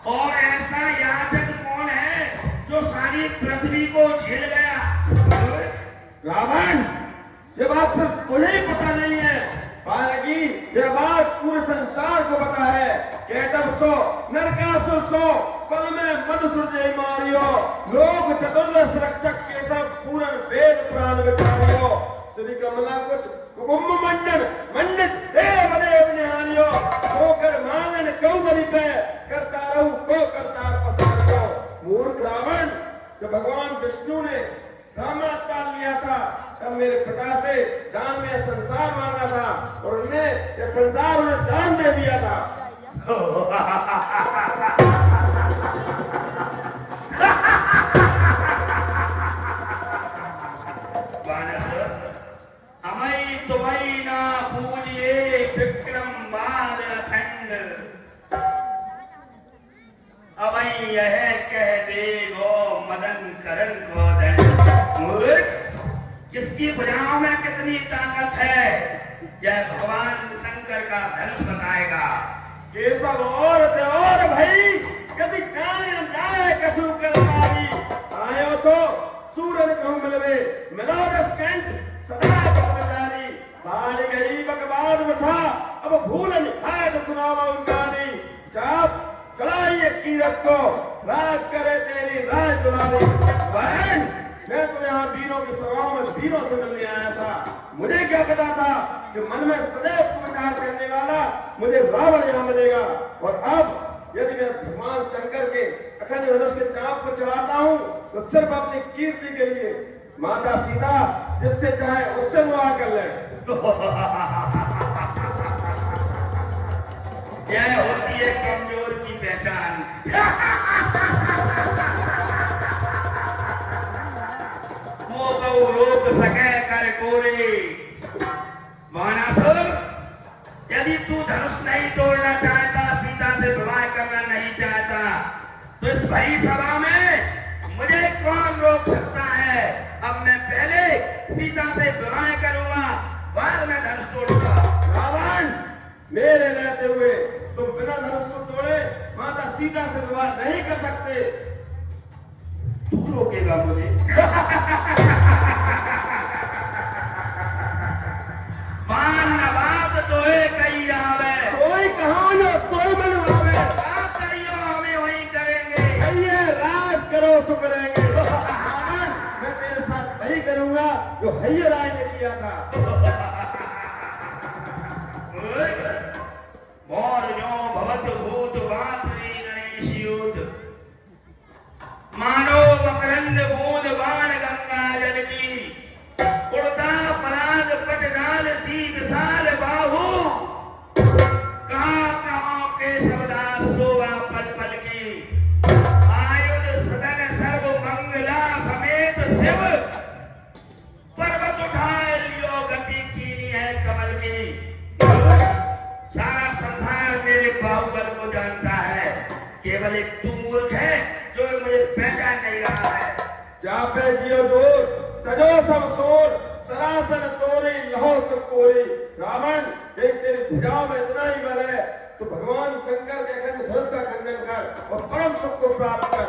और ऐसा याचक कौन है जो सारी पृथ्वी को झेल गया? रावण, ये बात सिर्फ तुझे ही पता नहीं है, हालांकि यह बात पूरे संसार को पता है। केटव सो नरकासुर सो पल में मधुसूदन मारियो, लोक चतुर्दश रक्षक के सब पूर्ण वेद पुराण विचारियो, श्री कमला कुछ कुकुम मंडन मंडित देव देव निहारियो, सोकर मांगन कौगली पे करता रहू को करतार पसारियो। मूर्ख रावण, जब भगवान विष्णु ने ब्राह्मण अवतार लिया था तब मेरे पिता से दान में यह संसार मांगा था और उन्हें यह संसार उन्हें दान दे दिया था। हमें तुम्हें ना पूजिए विक्रम बाद अखंड, अब यह कह दे गो मदन करण को दंड। मूर्ख, किसकी भुजाओं में कितनी ताकत है यह भगवान शंकर का धनुष बताएगा। केशव और भाई कभी कान जाए कछु करतारी, आयो तो सूरन कहूँ मिलवे मिलो रसकंठ सदा ब्रह्मचारी, बाली गई बकवाद में था अब भूलन है तो सुनावा उनकारी, चाप चढ़ाइए कीरत को राज करे तेरी राज दुलारी। बहन, मैं तो यहाँ वीरों की सभाओं में वीरों से मिलने आया था, मुझे क्या पता था कि मन में सदैव विचार करने वाला मुझे रावण यहाँ मिलेगा। और अब यदि मैं भगवान शंकर के अखंड धनुष के चाप को चढ़ाता हूँ तो सिर्फ अपनी कीर्ति के लिए, माता सीता जिससे चाहे उससे विवाह कर ले। यह होती है कमजोर की पहचान। मोह रोक सके कर कोरे। वानासुर, यदि तू धनुष नहीं तोड़ना चाहता, सीता से विवाह करना नहीं चाहता, तो इस भरी सभा में मुझे कौन रोक सकता है? अब मैं पहले सीता से विवाह करूंगा, बाद में धनुष तोड़ूंगा। रावण, मेरे रहते हुए तुम बिना धनुष को तोड़े माता सीता से विवाह नहीं कर सकते। तू रोकेगा मुझे? मान बात तो कही आवे, कोई कहा न कोई मनवावे, बात करियो हमें वही करेंगे। कहिए राज करो सो करेंगे। मैं तेरे साथ वही करूंगा जो हैया राय ने किया था। भवत भूत वासरी गणेश युद्ध, मानो मकरंद बूंद बाण गंगा जल की, उड़ता पराग पटनाल सी विशाल बाहु, कहाँ के शब्दास शोभा पल पल की, आयुध सदन सर्व मंगला समेत शिव, पर्वत उठाए लियो गति कीनी है कमल की। सारा संसार मेरे बाहुबल को जानता है, केवल एक तू मूर्ख है जो मुझे पहचान नहीं रहा है। जापे जियो जोर तजो सब सोर, सरासन तोरी लहो सब कोरी। रावण, देख तेरी भुजाओं में इतना ही बल है तो भगवान शंकर के अखंड धनुष का खंडन कर और परम सुख को प्राप्त कर।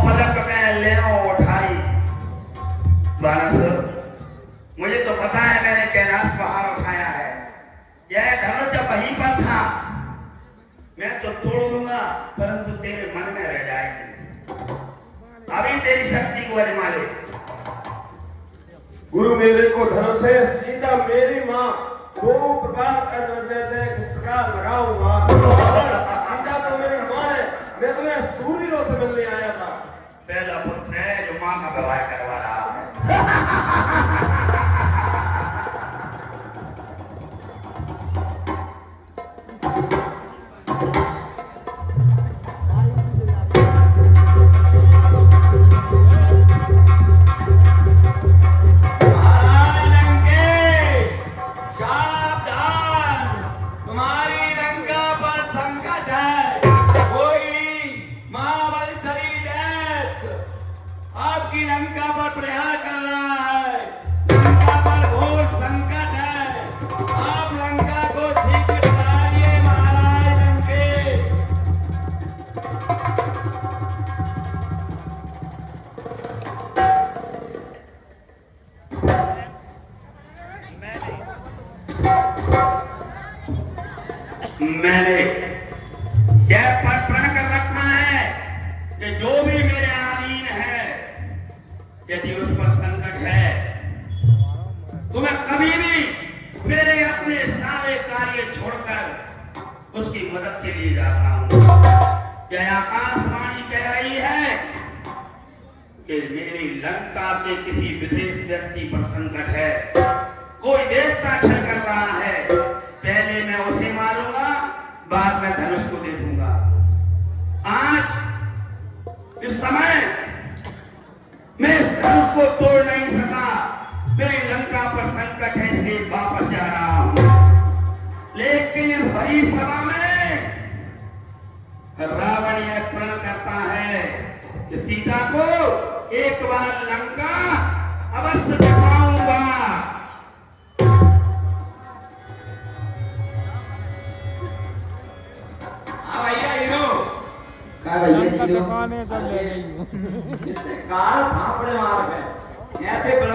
पलक में ले उठाई। वानर, मुझे तो पता है मैंने कैलाश पहाड़ उठाया है, यह धनुष जब वहीं पर था मैं तो तोड़ दूंगा, परंतु तेरे मन में रह जाएगी। अभी तेरी शक्ति को आजमा ले। गुरु मेरे को धनुष है, सीता मेरी माँ, दो प्रकार करने से किस प्रकार लगाऊंगा। सीता तो मेरी माँ है, मैं तुम्हें सूर्यों से मिलने आया था। पहला पुत्र है जो माँ का विवाह करवा रहा है। आपकी लंका पर प्रहार कर रहा है, लंका पर घोर संकट है, आप लंका को शीघ्र मैंने यह प्रण कर रखा है कि जो भी मेरे अधीन है, यदि उस पर संकट है तो मैं कभी भी मेरे अपने सारे कार्य छोड़कर उसकी मदद के लिए जाता हूं। यह आकाशवाणी कह रही है कि मेरी लंका के किसी विशेष व्यक्ति पर संकट है, कोई देवता छल कर रहा है। पहले मैं उसे मारूंगा, बाद में धनुष को दे दूंगा। आज इस समय मैं इस धनुष को तोड़ नहीं सका, मेरी लंका पर संकट है, इसलिए वापस जा रहा हूं। लेकिन इस बड़ी सभा में रावण यह प्रण करता है कि सीता को एक बार लंका अवश्य दिखाऊंगा। भैया हीरो का भैया लंका हीरो दिखाने कब ले गई? कार फापड़े मार गए ऐसे बड़ा